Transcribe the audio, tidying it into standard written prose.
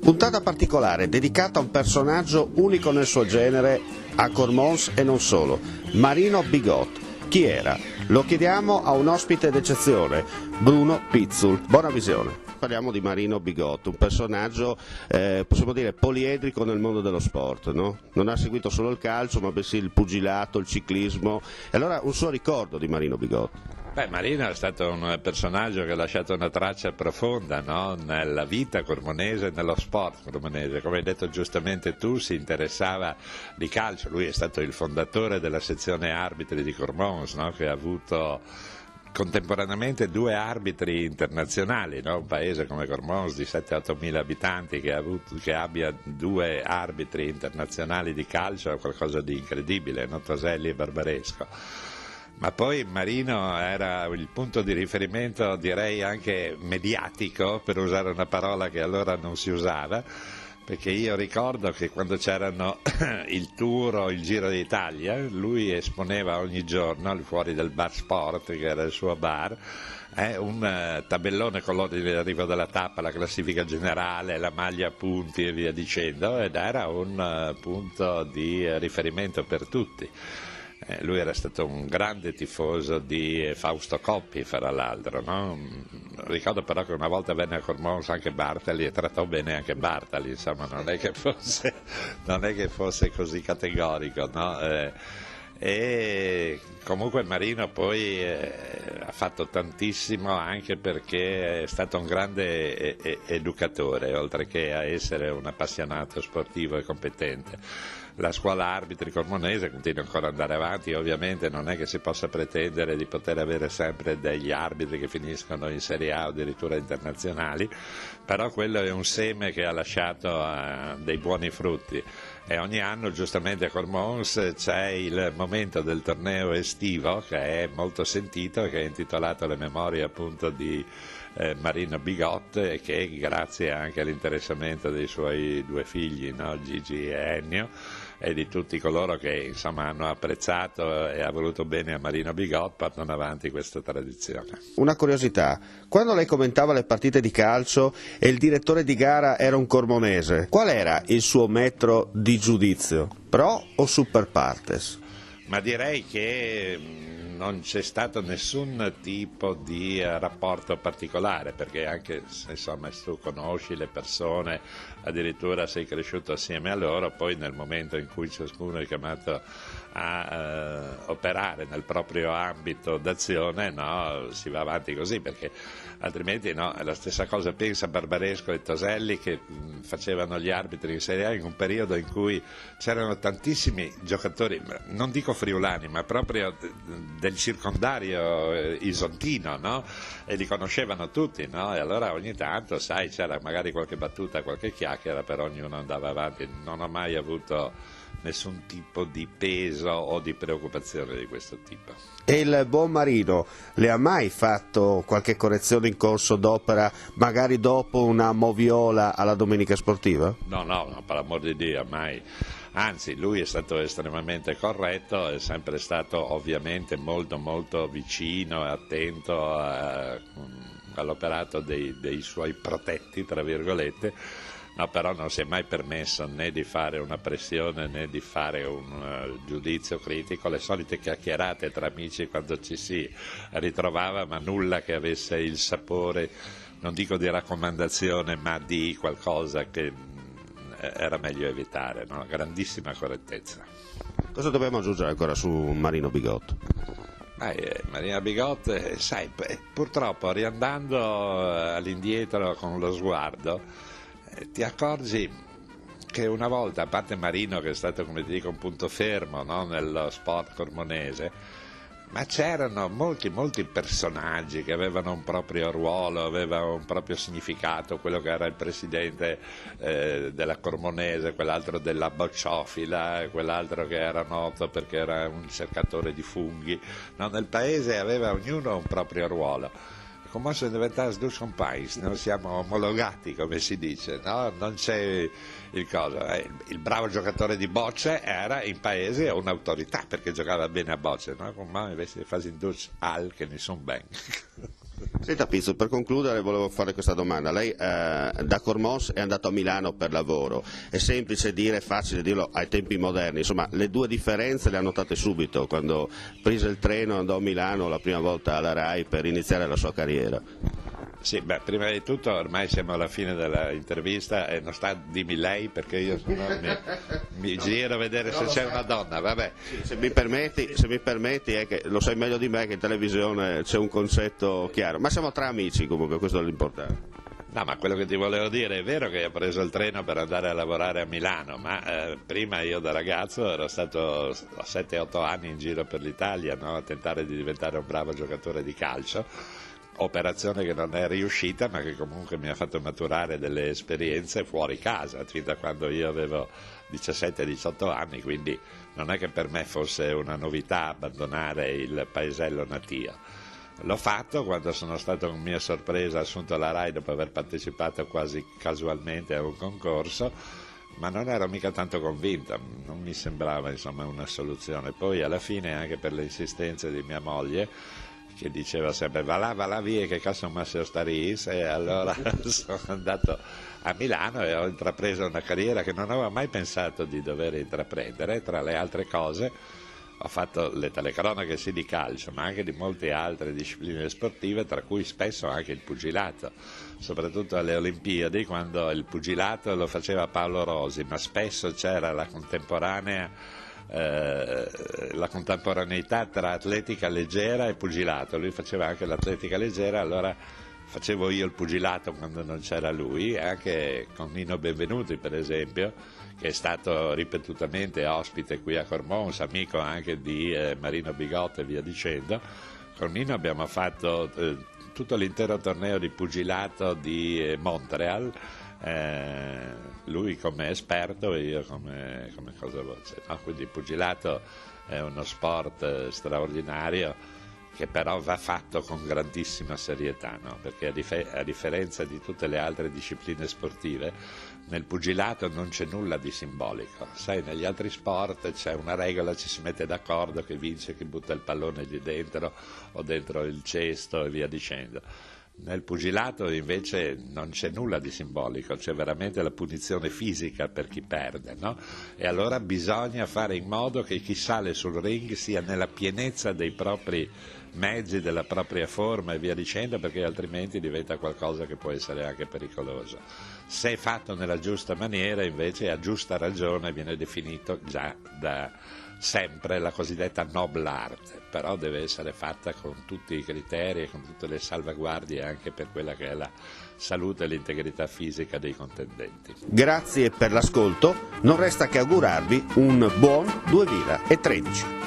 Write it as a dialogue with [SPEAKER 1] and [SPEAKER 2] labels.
[SPEAKER 1] Puntata particolare dedicata a un personaggio unico nel suo genere a Cormons e non solo, Marino Bigot. Chi era? Lo chiediamo a un ospite d'eccezione, Bruno Pizzul. Buona visione. Parliamo di Marino Bigot, un personaggio, possiamo dire, poliedrico nel mondo dello sport, no? Non ha seguito solo il calcio, ma bensì il pugilato, il ciclismo. E allora un suo ricordo di Marino Bigot.
[SPEAKER 2] Marino è stato un personaggio che ha lasciato una traccia profonda, no? Nella vita cormonese e nello sport cormonese. Come hai detto giustamente tu, si interessava di calcio, lui è stato il fondatore della sezione arbitri di Cormons, no? Che ha avuto contemporaneamente due arbitri internazionali, no? Un paese come Cormons di 7-8 mila abitanti che abbia due arbitri internazionali di calcio è qualcosa di incredibile, no? Toselli e Barbaresco. Ma poi Marino era il punto di riferimento, direi anche mediatico, per usare una parola che allora non si usava, perché io ricordo che quando c'erano il Tour o il Giro d'Italia, lui esponeva ogni giorno, al fuori del bar Sport, che era il suo bar, un tabellone con l'ordine di arrivo della tappa, la classifica generale, la maglia a punti e via dicendo, ed era un punto di riferimento per tutti. Lui era stato un grande tifoso di Fausto Coppi, fra l'altro, no? Ricordo però che una volta venne a Cormons anche Bartali e trattò bene anche Bartali, insomma non è che fosse così categorico, no? E comunque Marino poi ha fatto tantissimo anche perché è stato un grande educatore, oltre che a essere un appassionato sportivo e competente. La scuola arbitri cormonese continua ancora ad andare avanti, ovviamente non è che si possa pretendere di poter avere sempre degli arbitri che finiscono in Serie A o addirittura internazionali, però quello è un seme che ha lasciato dei buoni frutti. E ogni anno giustamente a Cormons c'è il momento del torneo estivo che è molto sentito, che è intitolato alle memorie appunto di Marino Bigot, e che grazie anche all'interessamento dei suoi due figli, no? Gigi e Ennio, e di tutti coloro che insomma hanno apprezzato e ha voluto bene a Marino Bigot, portano avanti questa tradizione.
[SPEAKER 1] Una curiosità, quando lei commentava le partite di calcio e il direttore di gara era un cormonese, qual era il suo metro di giudizio? Pro o super partes?
[SPEAKER 2] Ma direi che non c'è stato nessun tipo di rapporto particolare, perché anche se insomma tu conosci le persone, addirittura sei cresciuto assieme a loro, poi nel momento in cui ciascuno è chiamato a operare nel proprio ambito d'azione, no, si va avanti così, perché altrimenti no, è la stessa cosa. Pensa Barbaresco e Toselli che facevano gli arbitri in Serie A in un periodo in cui c'erano tantissimi giocatori, non dico friulani, ma proprio del circondario isontino, no? E li conoscevano tutti, no? E allora ogni tanto, sai, c'era magari qualche battuta, qualche chiacchiera, però ognuno andava avanti. Non ho mai avuto nessun tipo di peso o di preoccupazione di questo tipo.
[SPEAKER 1] E il buon Marino le ha mai fatto qualche correzione in corso d'opera, magari dopo una moviola alla domenica sportiva?
[SPEAKER 2] No, per l'amor di Dio, mai. Anzi, lui è stato estremamente corretto, è sempre stato ovviamente molto molto vicino e attento all'operato dei suoi protetti, tra virgolette. No, però non si è mai permesso né di fare una pressione né di fare un giudizio critico, le solite chiacchierate tra amici quando ci si ritrovava, ma nulla che avesse il sapore, non dico di raccomandazione, ma di qualcosa che era meglio evitare, no? Grandissima correttezza.
[SPEAKER 1] Cosa dobbiamo aggiungere ancora su Marino Bigot?
[SPEAKER 2] Marino Bigot, sai, purtroppo riandando all'indietro con lo sguardo, ti accorgi che una volta, a parte Marino che è stato, come ti dico, un punto fermo, no, nello sport cormonese, ma c'erano molti personaggi che avevano un proprio ruolo, avevano un proprio significato, quello che era il presidente della Cormonese, quell'altro della bocciofila, quell'altro che era noto perché era un cercatore di funghi, no, nel paese aveva ognuno un proprio ruolo. Come sono diventati due compagni, non siamo omologati, come si dice, no? Non c'è il coso. Il bravo giocatore di bocce era in paese un'autorità perché giocava bene a bocce, no? Come invece fasi in Dutch al che ne sono ben.
[SPEAKER 1] Senta Pizzo, per concludere volevo fare questa domanda. Lei da Cormons è andato a Milano per lavoro, è semplice dire, facile dirlo ai tempi moderni, insomma le due differenze le ha notate subito quando prese il treno e andò a Milano la prima volta alla RAI per iniziare la sua carriera?
[SPEAKER 2] Sì, beh, prima di tutto ormai siamo alla fine dell'intervista e non sta dimmi lei perché io mi giro a vedere se c'è una donna, vabbè.
[SPEAKER 1] Se mi permetti è che lo sai meglio di me che in televisione c'è un concetto chiaro, ma siamo tra amici comunque, questo è l'importante.
[SPEAKER 2] No, ma quello che ti volevo dire è vero che ho preso il treno per andare a lavorare a Milano, ma prima io da ragazzo ero stato a 7-8 anni in giro per l'Italia, no? A tentare di diventare un bravo giocatore di calcio. Operazione che non è riuscita ma che comunque mi ha fatto maturare delle esperienze fuori casa fin da quando io avevo 17-18 anni, quindi non è che per me fosse una novità abbandonare il paesello natio. L'ho fatto quando sono stato con mia sorpresa assunto alla RAI dopo aver partecipato quasi casualmente a un concorso, ma non ero mica tanto convinto, non mi sembrava insomma una soluzione. Poi alla fine, anche per le insistenze di mia moglie, che diceva sempre va là via che cazzo ma se starís, e allora sono andato a Milano e ho intrapreso una carriera che non avevo mai pensato di dover intraprendere. Tra le altre cose ho fatto le telecronache sì di calcio ma anche di molte altre discipline sportive, tra cui spesso anche il pugilato, soprattutto alle Olimpiadi quando il pugilato lo faceva Paolo Rosi, ma spesso c'era la contemporaneità tra atletica leggera e pugilato. Lui faceva anche l'atletica leggera, allora facevo io il pugilato quando non c'era lui, anche con Nino Benvenuti per esempio, che è stato ripetutamente ospite qui a Cormons, amico anche di Marino Bigotto e via dicendo. Con Nino abbiamo fatto tutto l'intero torneo di pugilato di Montreal, lui come esperto e io come cosa voce, no? Quindi il pugilato è uno sport straordinario che però va fatto con grandissima serietà, no? Perché a differenza di tutte le altre discipline sportive, nel pugilato non c'è nulla di simbolico. Sai, negli altri sport c'è una regola, ci si mette d'accordo che vince chi butta il pallone di dentro o dentro il cesto e via dicendo. Nel pugilato invece non c'è nulla di simbolico, c'è veramente la punizione fisica per chi perde, no? E allora bisogna fare in modo che chi sale sul ring sia nella pienezza dei propri mezzi, della propria forma e via dicendo, perché altrimenti diventa qualcosa che può essere anche pericoloso. Se fatto nella giusta maniera, invece, a giusta ragione viene definito già da sempre la cosiddetta noble art, però deve essere fatta con tutti i criteri e con tutte le salvaguardie anche per quella che è la salute e l'integrità fisica dei contendenti.
[SPEAKER 1] Grazie per l'ascolto, non resta che augurarvi un buon 2013.